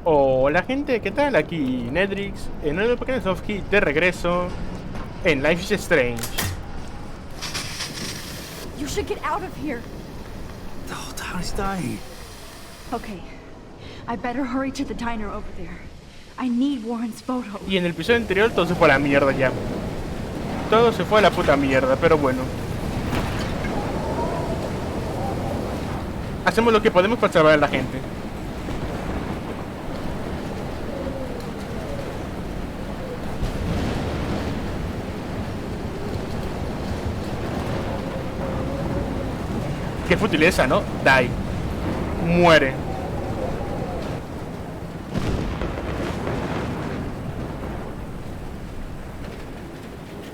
Hola gente, ¿qué tal? Aquí Nedrix, en un pequeño Sofky de regreso en Life is Strange. You should get out of here. The whole town is dying. Okay, I better hurry to the diner over there. I need Warren's photo. Y en el episodio anterior todo se fue a la mierda ya. Todo se fue a la puta mierda, pero bueno. Hacemos lo que podemos para salvar a la gente. Qué futileza, ¿no? Die. Muere.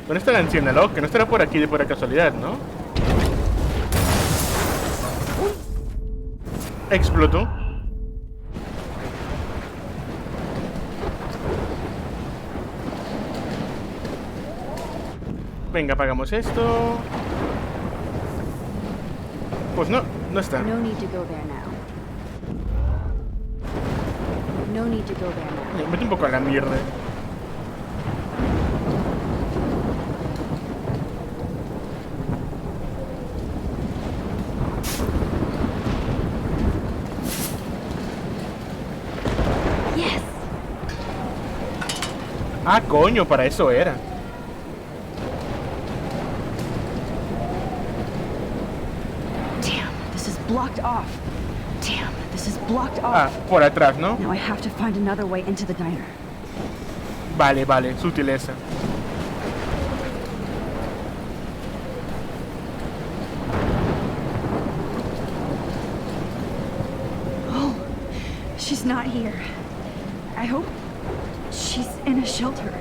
¿Dónde está la anciana, loco? Que no estará por aquí de pura casualidad, ¿no? Explotó. Venga, apagamos esto. Pues no, no está. No need to go there now. No need to go there now. Mete un poco a la mierda. Yes. Ah, coño, para eso era. Blocked off. Damn, this is blocked off. Ah, por atrás, ¿no? Now I have to find another way into the diner. Vale, vale, sutileza. Oh, she's not here. I hope she's in a shelter.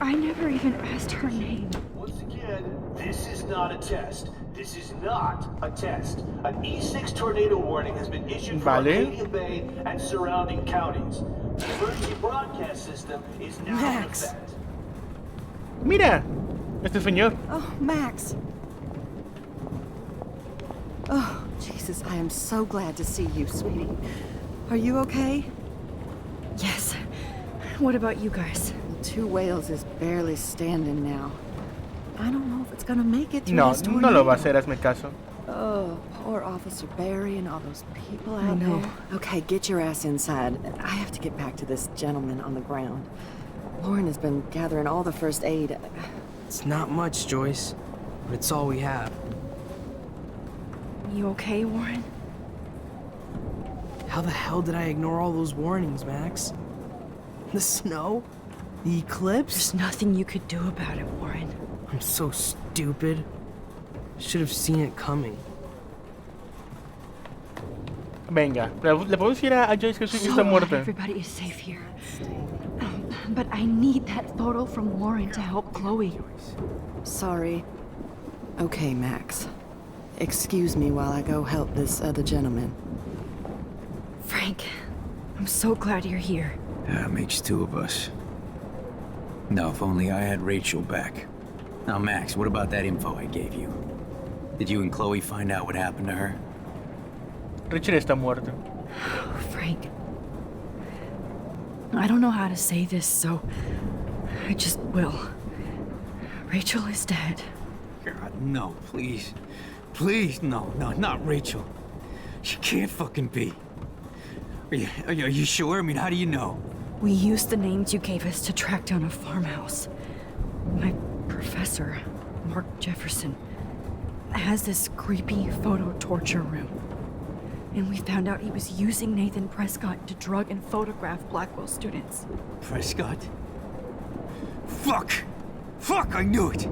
I never even asked her name. Once again, this is not a test. This is not a test. An E6 tornado warning has been issued for Arcadia Bay and surrounding counties. The emergency broadcast system is now in effect. Mira, este señor. Oh, Max. Oh, Jesus, I am so glad to see you, sweetie. Are you okay? Yes. What about you guys? Two Whales is barely standing now. I don't know if it's gonna make it through No, this no tornado. lo va a hacer, hazme caso. Oh, poor Officer Barry and all those people out there. Okay, get your ass inside. I have to get back to this gentleman on the ground. Lauren has been gathering all the first aid. It's not much, Joyce, but it's all we have. You okay, Warren? How the hell did I ignore all those warnings, Max? The snow? The eclipse? There's nothing you could do about it, Warren. I'm so stupid. Should have seen it coming. Venga, le podemos decir a Joyce que su hija está glad muerta. everybody is safe here. But I need that photo from Warren to help Chloe. Sorry. Okay, Max. Excuse me while I go help this other gentleman. Frank, I'm so glad you're here. Yeah, makes two of us. Now, if only I had Rachel back. Now, Max, what about that info I gave you? Did you and Chloe find out what happened to her? Richard está muerto. Oh, Frank. I don't know how to say this, so I just will. Rachel is dead. God, no, please. Please, no, not Rachel. She can't fucking be. Are you sure? I mean, how do you know? We used the names you gave us to track down a farmhouse. My professor, Mark Jefferson, has this creepy photo torture room. And we found out he was using Nathan Prescott to drug and photograph Blackwell students. Prescott? Fuck! Fuck, I knew it!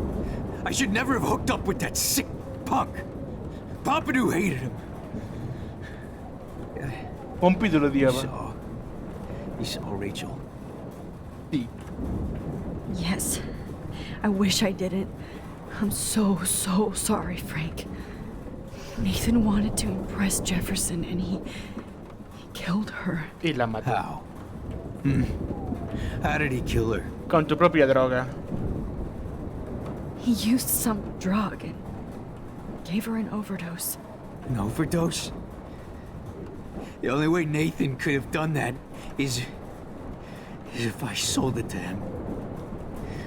I should never have hooked up with that sick punk. Pompidou hated him. Pompidou lo odiaba. You saw Rachel? Sí. Yes. I wish I didn't. I'm so sorry, Frank. Nathan wanted to impress Jefferson and he killed her. Y la mató. How? How did he kill her? Con tu propia droga. He used some drug and gave her an overdose. An overdose? The only way Nathan could have done that is if I sold it to him.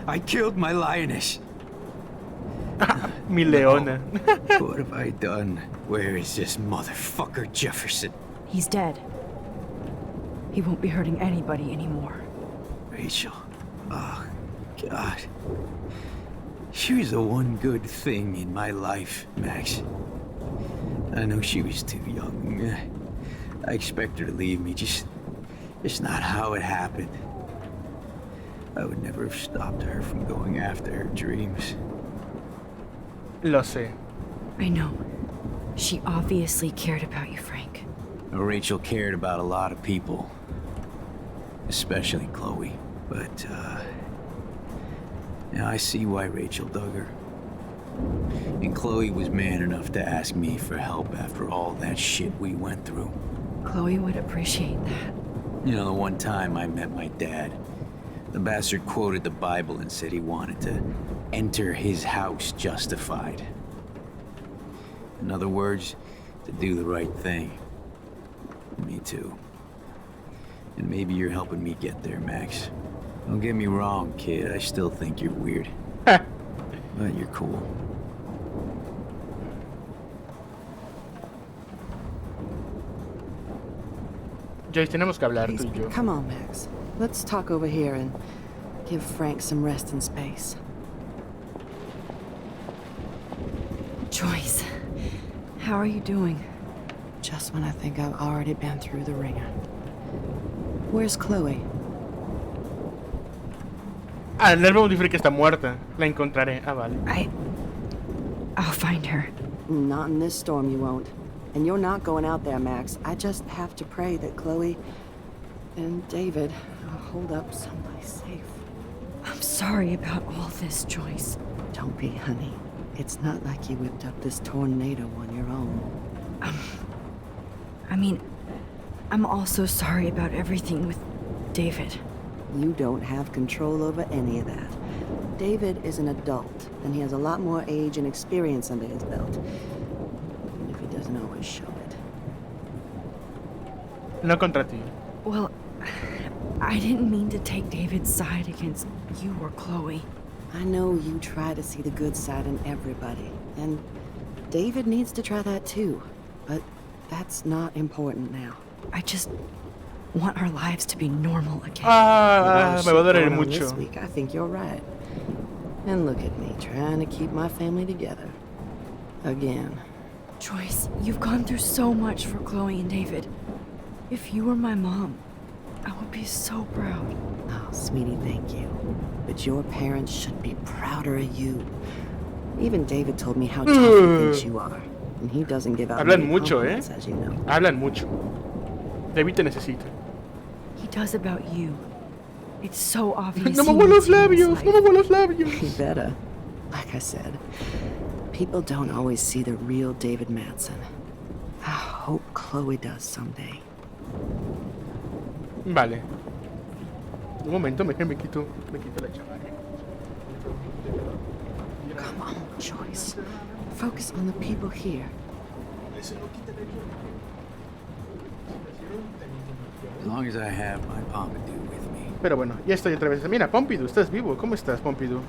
I killed my lioness. Mi leona. What have I done? Where is this motherfucker Jefferson? He's dead. He won't be hurting anybody anymore. Rachel. Oh, God. She was the one good thing in my life, Max. I know she was too young. I expect her to leave me, just not how it happened. I would never have stopped her from going after her dreams. Lo sé. I know. She obviously cared about you, Frank. Rachel cared about a lot of people. Especially Chloe. But, now I see why Rachel dug her. And Chloe was man enough to ask me for help after all that shit we went through. Chloe would appreciate that. You know, the one time I met my dad, the bastard quoted the Bible and said he wanted to enter his house justified. In other words, to do the right thing. Me too. And maybe you're helping me get there, Max. Don't get me wrong, kid. I still think you're weird. But you're cool. Joyce, tenemos que hablar Please, tú y yo. come on, Max. Let's talk over here and give Frank some rest and space. Joyce, how are you doing? Just when I think I've already been through the ringer. Where's Chloe? Ah, el nervio dice que está muerta. La encontraré. Ah, vale. I'll find her. Not in this storm, you won't. And you're not going out there, Max. I just have to pray that Chloe and David will hold up someplace safe. I'm sorry about all this, Joyce. Don't be, honey. It's not like you whipped up this tornado on your own. I mean, I'm also sorry about everything with David. You don't have control over any of that. David is an adult, and he has a lot more age and experience under his belt. Even if he doesn't always show it. No contra ti. Well, I didn't mean to take David's side against you or Chloe. I know you try to see the good side in everybody, and David needs to try that too. But that's not important now. I just want our lives to be normal again. Ah, me va a doler Going on mucho. This week, I think you're right. And look at me, trying to keep my family together. Again. Joyce, you've gone through so much for Chloe and David. If you were my mom, I would be so proud. Oh, sweetie, thank you. But your parents should be prouder of you. Even David told me how tough he thinks you are. And he doesn't give out Hablan many mucho, compliments, as you know. Hablan mucho. David te necesita. He does about you. It's so obvious. No me he muevo needs los you in his labios, life. no me muevo los labios. You better. Like I said, people don't always see the real David Madsen. I hope Chloe does someday. Vale. Un momento, me quito la chamarra. Come on, Joyce. Focus on the people here. As long as I have my Pompidou with me. Pero bueno, ya estoy otra vez. Mira, Pompidou, estás vivo. ¿Cómo estás, Pompidou?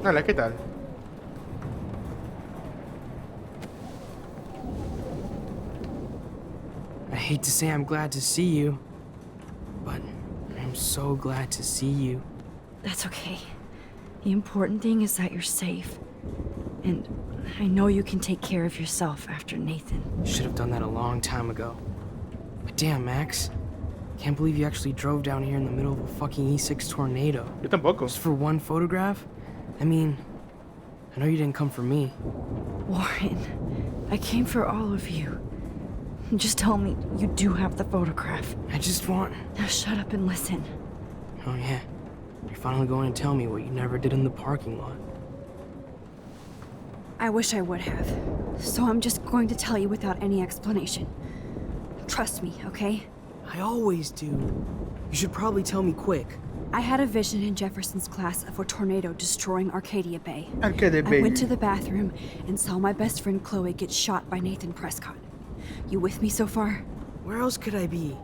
Hola, ¿qué tal? I hate to say I'm glad to see you, but I'm so glad to see you. That's okay. The important thing is that you're safe. And I know you can take care of yourself after Nathan. Should have done that a long time ago. But damn, Max. Can't believe you actually drove down here in the middle of a fucking E6 tornado. Yo tampoco. Just for one photograph? I mean, I know you didn't come for me. Warren, I came for all of you. Just tell me you do have the photograph. I just want... Now shut up and listen. Oh yeah, you're finally going to tell me what you never did in the parking lot. I wish I would have. So I'm just going to tell you without any explanation. Trust me, okay? I always do. You should probably tell me quick. I had a vision in Jefferson's class of a tornado destroying Arcadia Bay. Arcadia I Bay. went to the bathroom and saw my best friend Chloe get shot by Nathan Prescott. You with me so far? Where else could I be?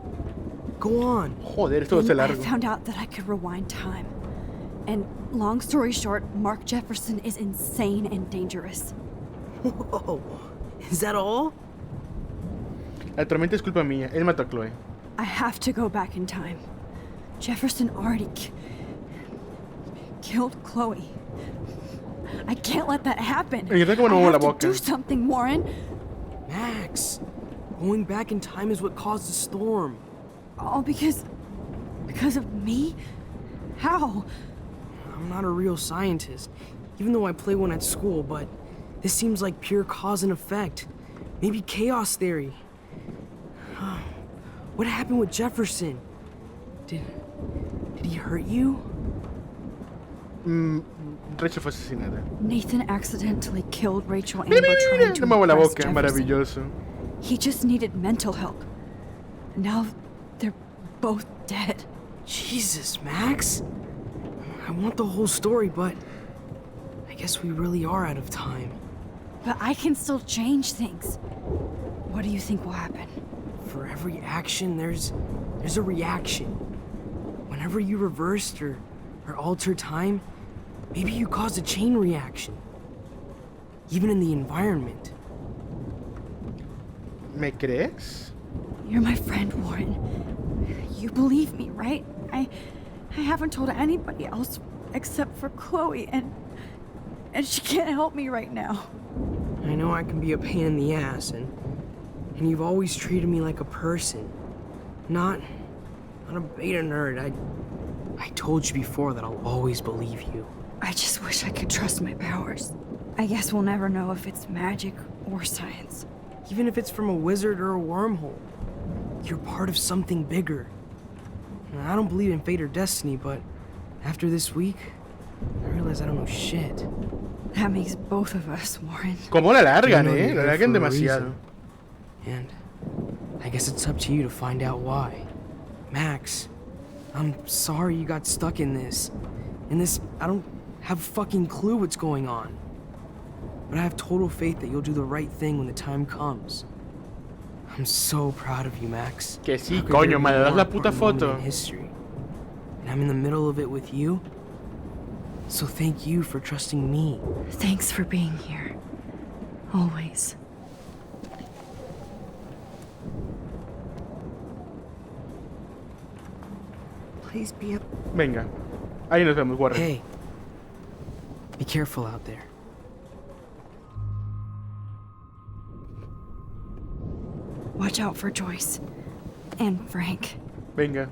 Go on. Joder, esto va a ser Then I largo. found out that I could rewind time. And long story short, Mark Jefferson is insane and dangerous. Whoa. Is that all? La tormenta es culpa mía. Él mató a Chloe. I have to go back in time. Jefferson already killed Chloe. I can't let that happen. Y está como I nuevo la have to boca. do something, Warren. Max, going back in time is what caused the storm. All because of me? How? I'm not a real scientist, even though I play one at school, but this seems like pure cause and effect. Maybe chaos theory. What happened with Jefferson? Did he hurt you? Rachel fue asesinada. Nathan accidentally killed Rachel Mira, Amber mira, trying mira. to No muevo la impress boca. Jefferson. Maravilloso. He just needed mental help. Now they're both dead. Jesus, Max. I want the whole story, but I guess we really are out of time. But I can still change things. What do you think will happen? For every action, there's a reaction. Whenever you reversed or altered time, maybe you caused a chain reaction. Even in the environment. ¿Me crees? You're my friend, Warren. You believe me, right? I haven't told anybody else except for Chloe, and she can't help me right now. I know I can be a pain in the ass, and you've always treated me like a person. Not a beta nerd. I told you before that I'll always believe you. I just wish I could trust my powers. I guess we'll never know if it's magic or science. Even if it's from a wizard or a wormhole. You're part of something bigger. And I don't believe in fate or destiny, but after this week, I realize I don't know shit. That makes both of us, Warren. ¿Cómo la largan, You know eh? you're La here largan for a demasiado. reason. And I guess it's up to you to find out why. Max, I'm sorry you got stuck in this. I don't have a fucking clue what's going on. But I have total faith that you'll do the right thing when the time comes. I'm so proud of you, Max. Que sí, How could coño, there me be das more la puta important moment foto. in history? And I'm in the middle of it with you. So thank you for trusting me. Thanks for being here. Always. Please be a... Venga. Ahí nos vemos, Warren. Hey, be careful out there. Watch out for Joyce. And Frank. Venga.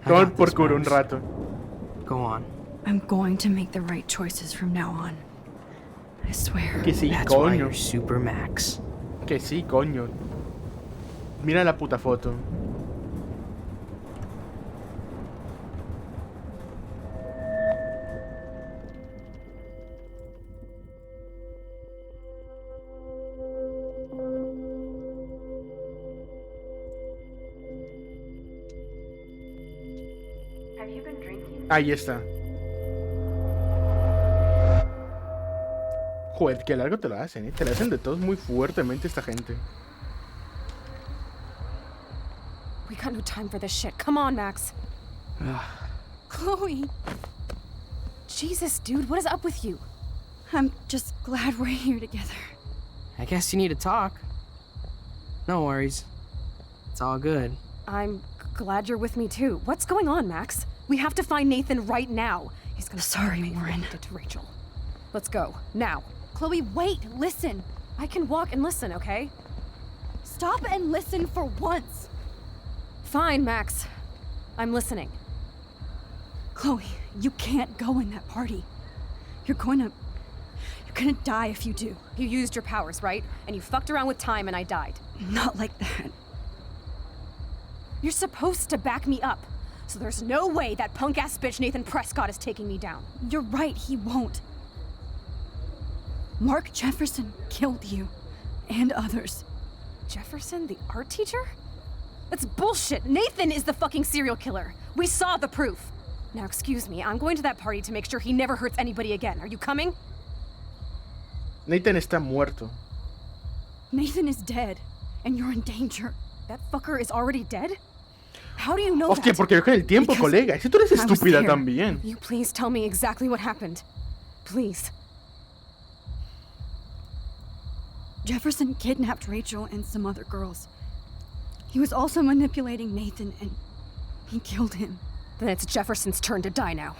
I Toma got por this, culo un Max. rato. Go on. I'm going to make the right choices from now on. I swear. Que sí, That's why coño. you're Super Max. Que sí, coño. Mira la puta foto. Ahí está. Joder, qué largo te lo hacen, ¿eh? Te lo hacen de todos muy fuertemente esta gente. We got no time for this shit. Come on, Max. Chloe. Jesus, dude, what is up with you? I'm just glad we're here together. I guess you need to talk. No worries. It's all good. I'm glad you're with me too. What's going on, Max? We have to find Nathan right now. He's gonna Sorry, pay for what Warren. he did to Rachel. Let's go now. Chloe, wait, listen. I can walk and listen, okay? Stop and listen for once. Fine, Max. I'm listening. Chloe, you can't go in that party. You're gonna die if you do. You used your powers, right? And you fucked around with time and I died. Not like that. You're supposed to back me up. So there's no way that punk-ass bitch Nathan Prescott is taking me down. You're right, he won't. Mark Jefferson killed you. And others. Jefferson, the art teacher? That's bullshit. Nathan is the fucking serial killer. We saw the proof. Now, excuse me, I'm going to that party to make sure he never hurts anybody again. Are you coming? Nathan está muerto. Nathan is dead, and you're in danger. That fucker is already dead? How do you know Hostia, that? porque veo con el tiempo, Because colega. Si tú eres I was estúpida there. también. You please tell me exactly what happened. Please. Jefferson kidnapped Rachel and some other girls. He was also manipulating Nathan, and he killed him. Then it's Jefferson's turn to die now.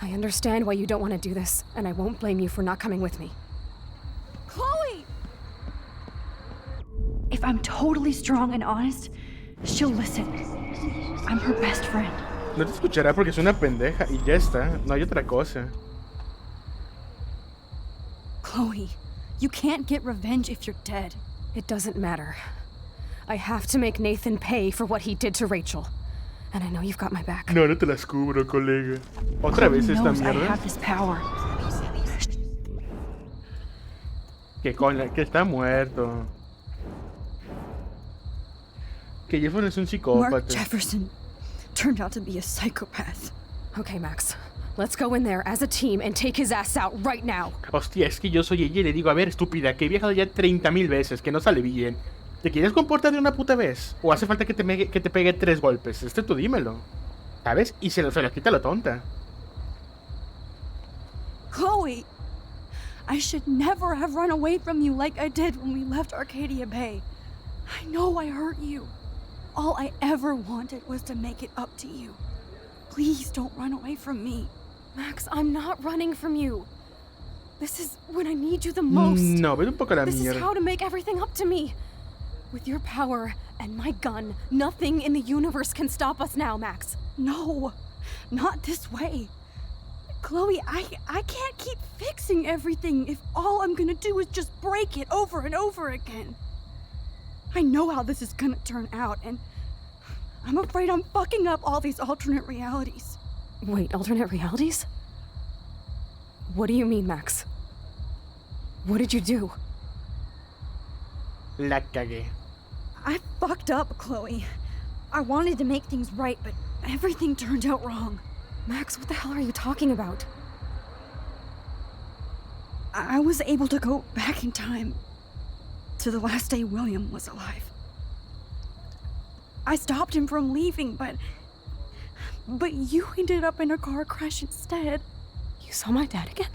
I understand why you don't want to do this, and I won't blame you for not coming with me. Chloe! If I'm totally strong and honest, she'll listen. I'm her best friend. No te escuchará porque es una pendeja y ya está. No hay otra cosa. Chloe, you can't get revenge if you're dead. It doesn't matter. I have to make Nathan pay for what he did to Rachel. And I know you've got my back. No, no te las cubro, colega. Otra vez Chloe esta knows I mierda. have this power. Que coño, que está muerto. Que Jefferson es un Mark psicópata. Jefferson turned out to be a psychopath. Okay, Max. Let's go in there as a team and take his ass out right now. Hostia, es que yo soy ella y le digo, a ver, estúpida, que he viajado ya 30.000 veces, que no sale bien. ¿Te quieres comportar de una puta vez? ¿O hace falta que te pegue 3 golpes? Tú dímelo. ¿Sabes? Y se lo quita la tonta. Chloe! I should never have run away from you like I did when we left Arcadia Bay. I know I hurt you. All I ever wanted was to make it up to you. Please don't run away from me. Max, I'm not running from you. This is when I need you the most. No, vete un poco a la This is mierda. how to make everything up to me. With your power and my gun, nothing in the universe can stop us now, Max. No, not this way. Chloe, I can't keep fixing everything if all I'm gonna do is just break it over and over again. I know how this is gonna turn out, and I'm afraid I'm fucking up all these alternate realities. Wait, alternate realities? What do you mean, Max? What did you do? La cagué. I fucked up, Chloe. I wanted to make things right, but everything turned out wrong. Max, what the hell are you talking about? I was able to go back in time to the last day William was alive. I stopped him from leaving, but you ended up in a car crash instead. You saw my dad again?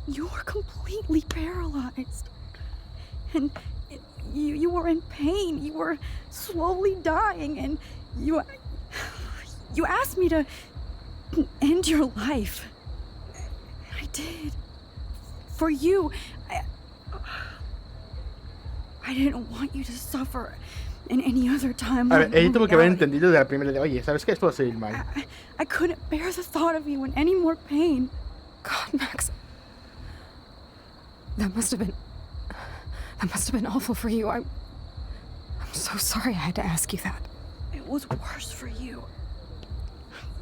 You were completely paralyzed. And you were in pain. You were slowly dying, and you asked me to end your life. I did. For you. I didn't want you to suffer in any other time. A ver, ella tuvo que haber entendido de la primera de, oye, ¿sabes qué? Esto va a salir mal. I couldn't bear the thought of you in any more pain. God, Max. That must have been awful for you. I'm so sorry I had to ask you that. It was worse for you.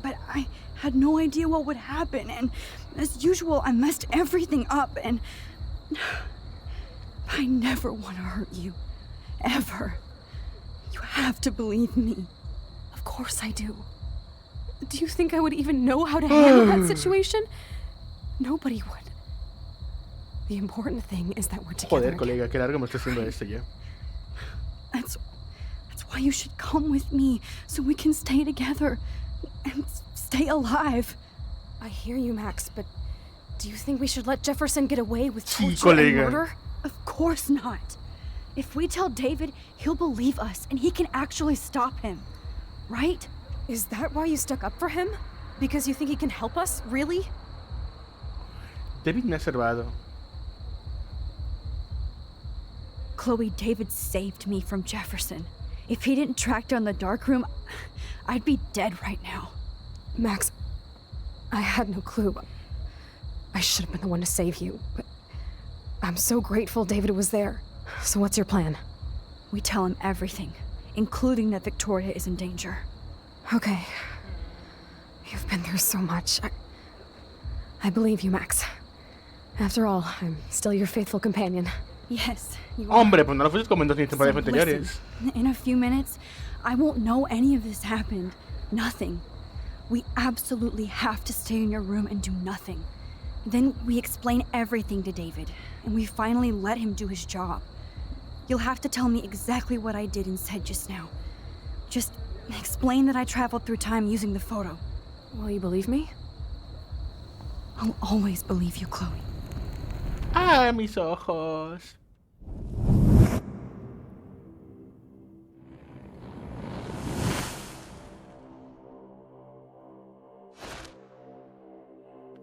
But I had no idea what would happen, and as usual, I messed everything up, and I never want to hurt you. Ever. You have to believe me. Of course I do. Do you think I would even know how to handle that situation? Nobody would. The important thing is that we're together. Joder, colega, qué largo me está haciendo esto ya. That's why you should come with me, so we can stay together and stay alive. I hear you, Max, but do you think we should let Jefferson get away with Sí, torture and colega. murder? Of course not. If we tell David, he'll believe us and he can actually stop him. Right? Is that why you stuck up for him? Because you think he can help us? Really? David me ha salvado. Chloe, David saved me from Jefferson. If he didn't track down the dark room, I'd be dead right now. Max, I had no clue. I should have been the one to save you, but I'm so grateful David was there. So what's your plan? We tell him everything, including that Victoria is in danger. Okay. You've been through so much. I believe you, Max. After all, I'm still your faithful companion. Yes, you are. Hombre, pues no lo fuiste como en 2 temporadas So anteriores. listen, in a few minutes, I won't know any of this happened. Nothing. We absolutely have to stay in your room and do nothing. Then we explain everything to David, and we finally let him do his job. You'll have to tell me exactly what I did and said just now. Just explain that I traveled through time using the photo. Will you believe me? I'll always believe you, Chloe. Ah, mis ojos.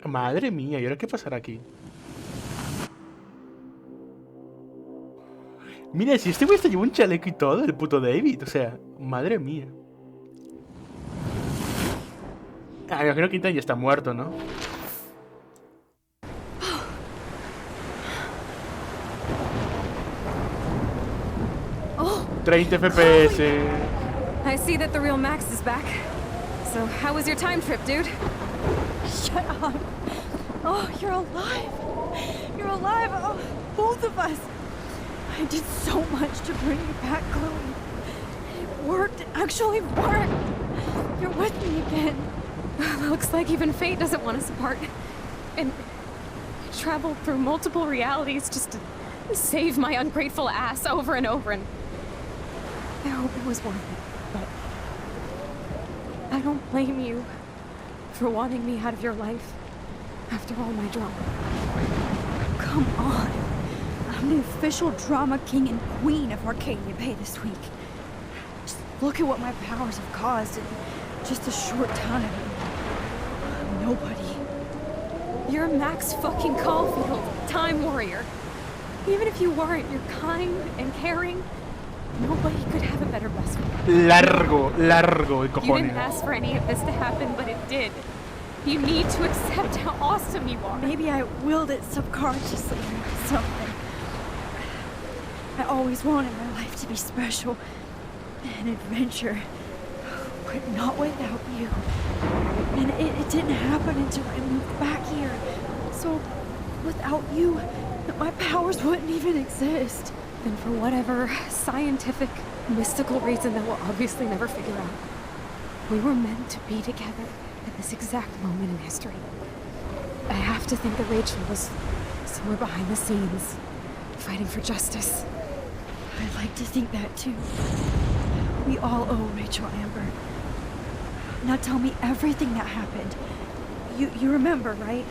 Madre mía, ¿y ahora qué pasará aquí? Mira, si este güey se lleva un chaleco y todo, el puto David, o sea, madre mía. Ah, me imagino que Ethan ya está muerto, ¿no? Oh, 30 FPS. I see that the real Max is back. So, how was your time trip, dude? Shut up. Oh, you're alive. You're alive. Oh, both of us. I did so much to bring you back, Chloe. It worked. It actually worked. You're with me again. Looks like even fate doesn't want us apart. And I traveled through multiple realities just to save my ungrateful ass over and over, and I hope it was worth it, but I don't blame you for wanting me out of your life after all my drama. Come on. I'm the official drama king and queen of Arcadia Bay this week. Just look at what my powers have caused in just a short time. Nobody. You're Max fucking Caulfield, Time Warrior. Even if you weren't, you're kind and caring. Nobody could have a better best friend. Largo, el You cojones. didn't ask for any of this to happen, but it did. You need to accept how awesome you are. Maybe I willed it subconsciously or something. I always wanted my life to be special. An adventure. But not without you. And it didn't happen until I moved back here. So, without you, my powers wouldn't even exist. And for whatever scientific, mystical reason that we'll obviously never figure out, we were meant to be together at this exact moment in history. I have to think that Rachel was somewhere behind the scenes, fighting for justice. I'd like to think that too. We all owe Rachel Amber. Now tell me everything that happened. You remember, right?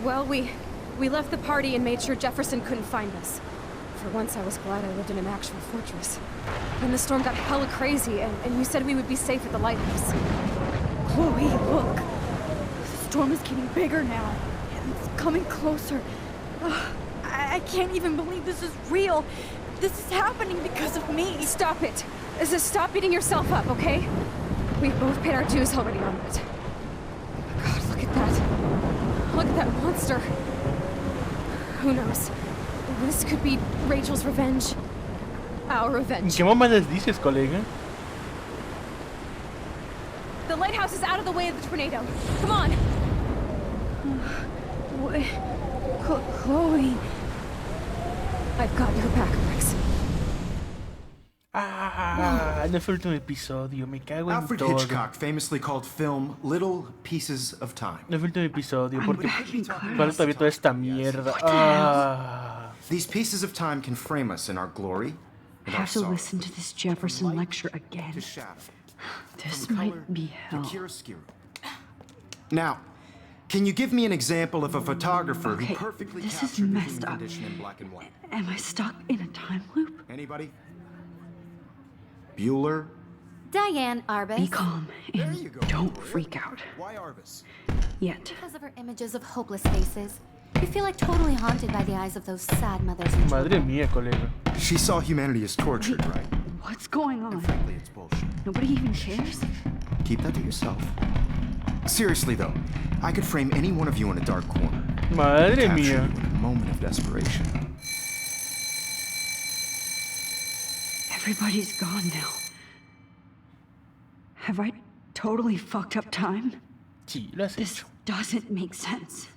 Well, we left the party and made sure Jefferson couldn't find us. For once, I was glad I lived in an actual fortress. Then the storm got hella crazy, and you said we would be safe at the lighthouse. Chloe, look. The storm is getting bigger now. It's coming closer. I can't even believe this is real. This is happening because of me. Stop it. Stop beating yourself up, okay? We've both paid our dues already on it. God, look at that. Look at that monster. Who knows? This could be Rachel's revenge. Our revenge. ¿Qué mamadas dices, colega? The lighthouse is out of the way of the tornado. Come on. What? Chloe. I've got your back, Max. Ah, no fue el último episodio, me cago en Alfred todo. Hitchcock famously called film little pieces of time. No fue el último episodio, porque para todavía toda esta mierda. Ah. These pieces of time can frame us in our glory and I our have to sorrow. listen to this Jefferson From light lecture again. to shadow. This From might color be to hell. chiaroscuro. Now, can you give me an example of a photographer Okay, who perfectly this is captured the messed human up. condition in black and white? Am I stuck in a time loop? Anybody? Bueller? Diane Arbus. Be calm There and you go. don't freak out. Why Arvis? Yet. Because of her images of hopeless faces, you feel like totally haunted by the eyes of those sad mothers and Madre children. mía, colega. She saw humanity as tortured, right? What's going And on? frankly, it's bullshit. Nobody even cares? Keep that to yourself. Seriously, though, I could frame any one of you in a dark corner. Madre Capture you mía. in a moment of desperation. Everybody's gone now. Have I totally fucked up time? Sí, lo has This hecho. doesn't make sense.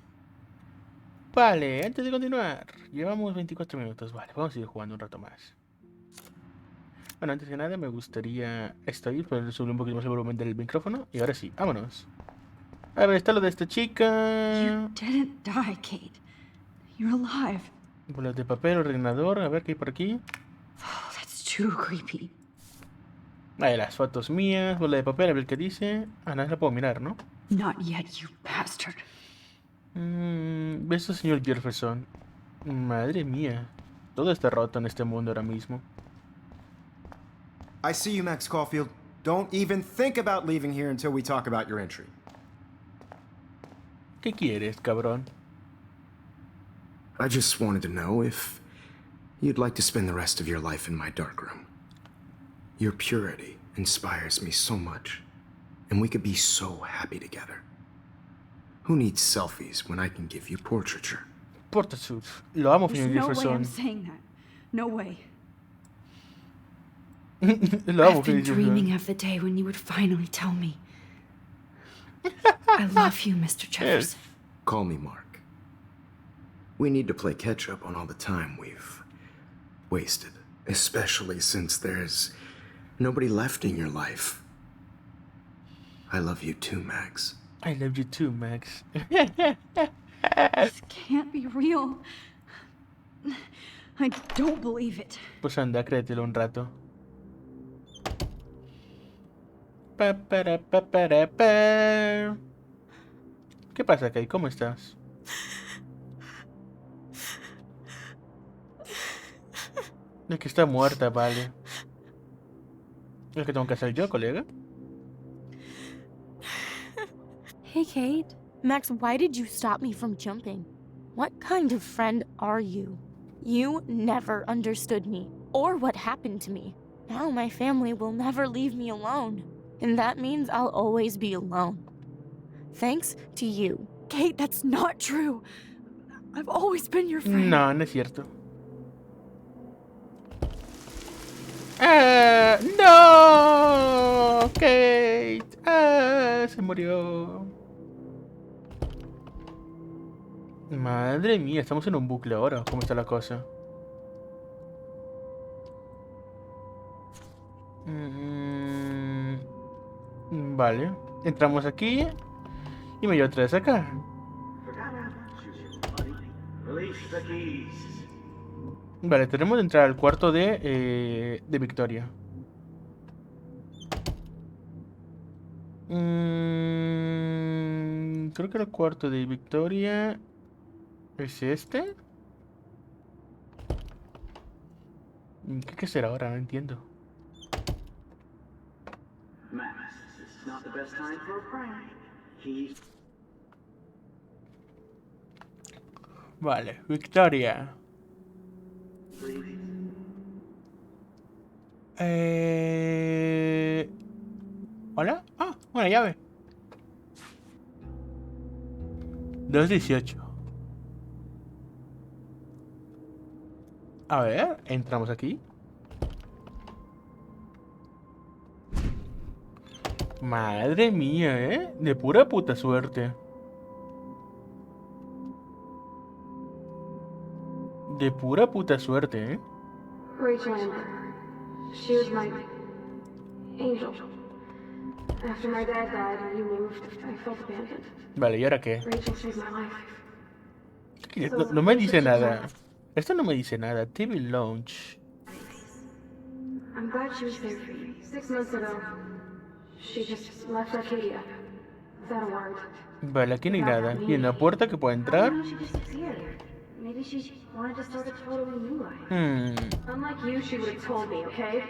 Vale, antes de continuar, llevamos 24 minutos. Vale, vamos a ir jugando un rato más. Bueno, antes de nada me gustaría... Estoy, pero subir un poquito más el volumen del micrófono. Y ahora sí, vámonos. A ver, está lo de esta You chica. didn't die, Kate. You're alive. Bolas de papel, ordenador. A ver qué hay por aquí. Oh, that's too creepy. Ahí las fotos mías. Bola de papel, a ver qué dice. Ah, no, la puedo mirar, ¿no? Not yet, you bastard. Beso, señor Jefferson. Madre mía. Todo está roto en este mundo ahora mismo. I see you, Max Caulfield. Don't even think about leaving here until we talk about your entry. ¿Qué quieres, cabrón? I just wanted to know if you'd like to spend the rest of your life in my darkroom. Your purity inspires me so much, and we could be so happy together. Who needs selfies when I can give you portraiture? Portasuit. Lo amo, There's señor no way I'm Jefferson. saying that. No way. Lo amo, I've been señor dreaming Jefferson. of the day when you would finally tell me. I love you, Mr. Jefferson. Call me Mark. We need to play catch up on all the time we've wasted, especially since there's nobody left in your life. I love you too, Max. I love you too, Max. This can't be real. I don't believe it. Pues anda, créetelo un rato. Pa, para, pa, para, pa. ¿Qué pasa, Kay? ¿Cómo estás? Es que está muerta, vale. ¿Es que tengo que hacer yo, colega? Hey, Kate. Max, why did you stop me from jumping? What kind of friend are you? You never understood me, or what happened to me. Now my family will never leave me alone, and that means I'll always be alone. Thanks to you. Kate, that's not true. I've always been your friend. No, no es cierto. ¡No! Kate. Se murió. Madre mía, estamos en un bucle ahora. ¿Cómo está la cosa? Vale. Entramos aquí. Y me llevo otra vez acá. Vale, tenemos que entrar al cuarto de Victoria. Creo que el cuarto de Victoria es este. ¿Qué será ahora? No entiendo. Vale, Victoria. ¿Hola? Ah, una llave. 218. A ver, entramos aquí. Madre mía, ¿eh? De pura puta suerte. De pura puta suerte, ¿eh? Rachel Amber. She was my angel. After my dad died and you moved, I felt abandoned. Vale, ¿y ahora qué? Rachel saved my life. No me dice nada. Esto no me dice nada. TV Lounge. I'm glad she was there for you. 6 months ago, she just left Arcadia without a word. Vale, aquí no hay nada. ¿Y en la puerta que puedo entrar? She just disappeared. Maybe she wanted to start a totally new life. Unlike you, she would have told me, okay?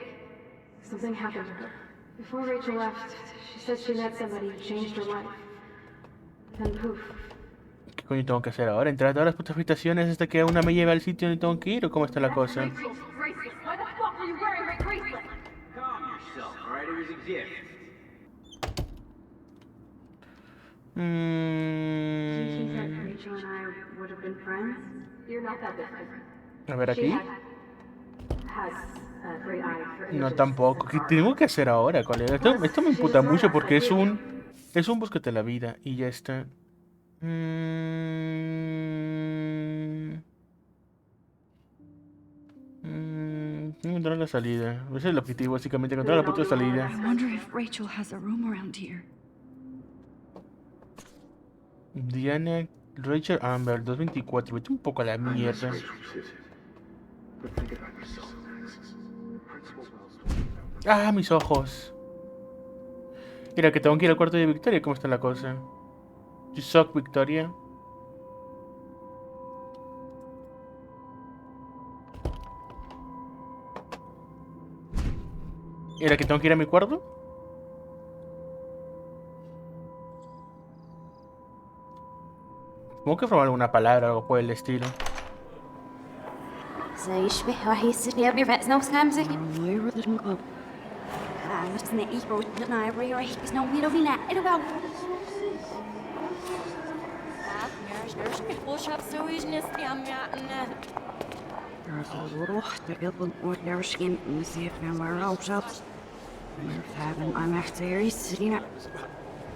Something happened to her. Before Rachel left, she said she met somebody who changed her life. Then poof. ¿Qué coño tengo que hacer ahora? ¿Entrar a todas las putas habitaciones hasta que una me lleve al sitio donde tengo que ir? ¿O cómo está la cosa? Why the fuck were you wearing my bracelet? Calm yourself, alright? It was a gift. Do you think that Rachel and I would have been friends? You're not that different. A ver She aquí. has a great eye for No, images. tampoco. ¿Qué tengo que hacer ahora, colega? Esto me imputa mucho porque es un búsquete la vida y ya está. Encontrar la salida. Ese es el objetivo, básicamente, encontrar la puta salida. I wonder if Rachel has a room around here. Diana, Rachel Amber, 224. Vete un poco a la mierda. Ah, mis ojos. Mira, que tengo que ir al cuarto de Victoria. ¿Cómo está la cosa? You suck, Victoria. Mira, que tengo que ir a mi cuarto. Tengo que formar alguna palabra o algo por el estilo.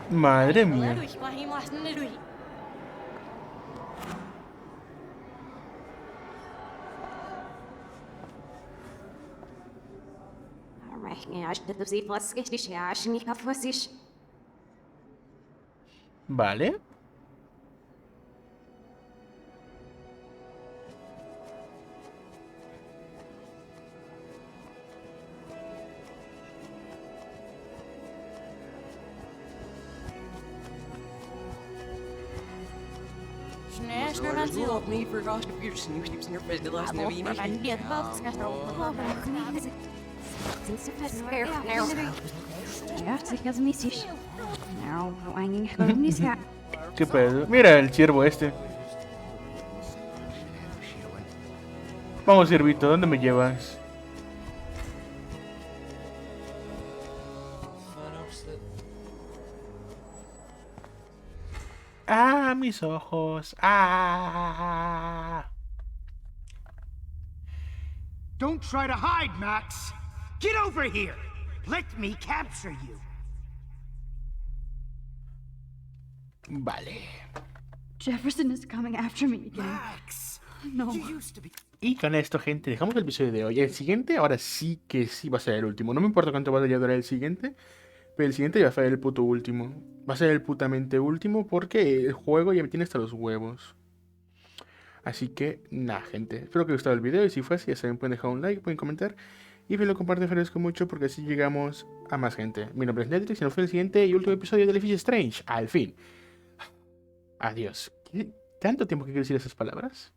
Madre mía. Vale. ¿Qué pedo? Mira el ciervo este. Vamos, ciervito, ¿dónde me llevas? Ah, mis ojos. Ah. Don't try to hide, Max. Get over here. Let me capture you. Vale. Jefferson is coming after me again. Max, No. you used to be. Y con esto, gente, dejamos el episodio de hoy. El siguiente, ahora sí que sí va a ser el último. No me importa cuánto vaya a durar el siguiente, pero el siguiente ya va a ser el puto último. Va a ser el putamente último porque el juego ya me tiene hasta los huevos. Así que, nada, gente. Espero que os haya gustado el video y si fue así, ya saben, pueden dejar un like, pueden comentar. Y si lo comparten, agradezco mucho porque así llegamos a más gente. Mi nombre es Netrix y nos fue el siguiente y último episodio de Life is Strange. Al fin. Adiós. ¿Tanto tiempo que quiero decir esas palabras?